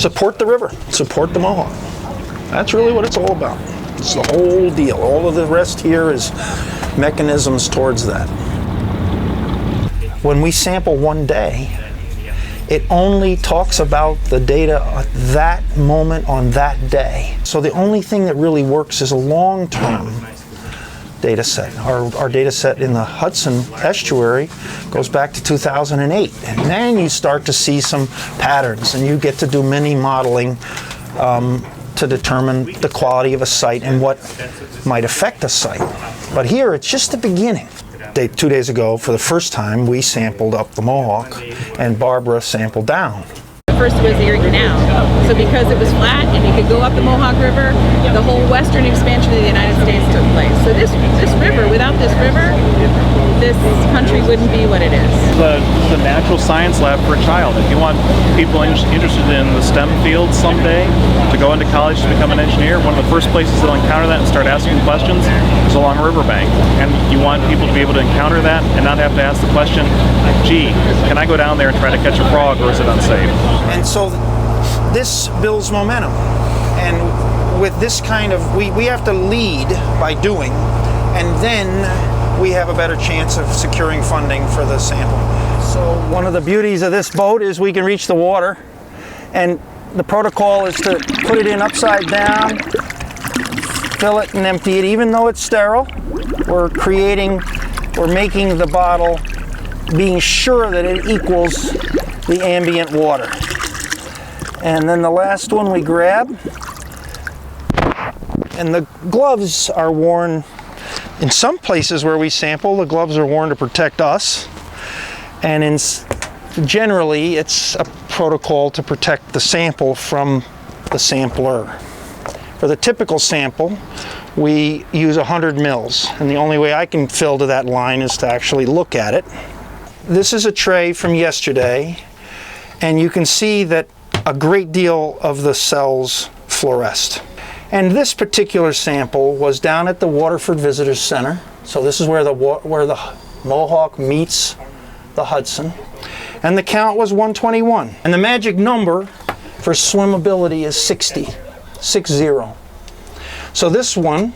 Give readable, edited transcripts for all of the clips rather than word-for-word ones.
support the river, support the Mohawk. That's really what it's all about. It's the whole deal. All of the rest here is mechanisms towards that. When we sample one day, it only talks about the data at that moment on that day. So the only thing that really works is a long-term data set. Our data set in the Hudson estuary goes back to 2008. And then you start to see some patterns, and you get to do mini modeling to determine the quality of a site and what might affect a site. But here, it's just the beginning. 2 days ago, for the first time, we sampled up the Mohawk, and Barbara sampled down. First was the Erie Canal. So because it was flat and you could go up the Mohawk River, the whole western expansion of the United States took place. So this river, without this river, this country wouldn't be what it is. The natural science lab for a child. If you want people interested in the STEM field someday to go into college to become an engineer, one of the first places they'll encounter that and start asking questions is along a riverbank. And you want people to be able to encounter that and not have to ask the question, gee, can I go down there and try to catch a frog, or is it unsafe? And so this builds momentum. And with this kind of, we have to lead by doing, and then we have a better chance of securing funding for the sample. So one of the beauties of this boat is we can reach the water, and the protocol is to put it in upside down, fill it and empty it. Even though it's sterile, we're making the bottle, being sure that it equals the ambient water. And then the last one we grab, and the gloves are worn. In some places where we sample, the gloves are worn to protect us, and generally it's a protocol to protect the sample from the sampler. For the typical sample, we use 100 mils, and the only way I can fill to that line is to actually look at it. This is a tray from yesterday, and you can see that a great deal of the cells fluoresce. And this particular sample was down at the Waterford Visitors Center. So this is where the Mohawk meets the Hudson. And the count was 121. And the magic number for swimmability is 60. So this one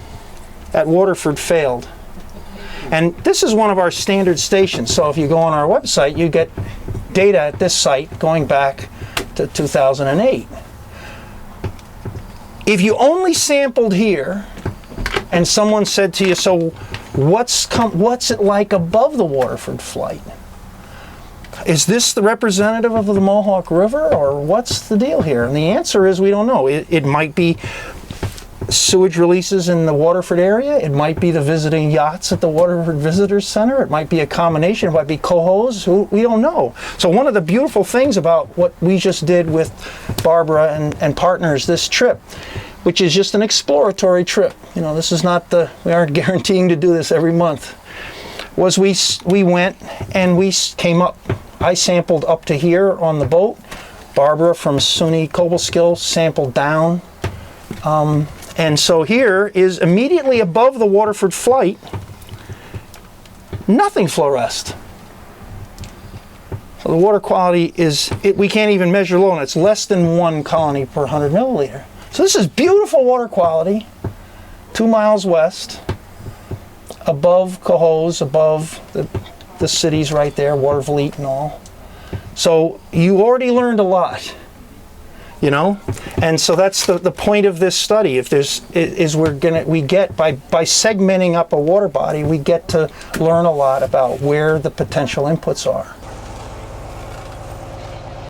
at Waterford failed. And this is one of our standard stations. So if you go on our website, you get data at this site going back to 2008. If you only sampled here and someone said to you, so what's it like above the Waterford flight? Is this the representative of the Mohawk River, or what's the deal here? And the answer is we don't know. It might be sewage releases in the Waterford area. It might be the visiting yachts at the Waterford Visitors Center. It might be a combination. It might be cohos. We don't know. So one of the beautiful things about what we just did with Barbara and partners this trip, which is just an exploratory trip. You know, this is not we aren't guaranteeing to do this every month. Was we went and we came up. I sampled up to here on the boat. Barbara from SUNY Cobleskill sampled down. And so here is immediately above the Waterford flight, nothing fluoresced. So the water quality we can't even measure low, and it's less than 1 colony per 100 milliliter. So this is beautiful water quality, 2 miles west, above Cohoes, above the cities right there, Watervliet and all. So you already learned a lot. You know, and so that's the point of this study. If we get by segmenting up a water body, we get to learn a lot about where the potential inputs are.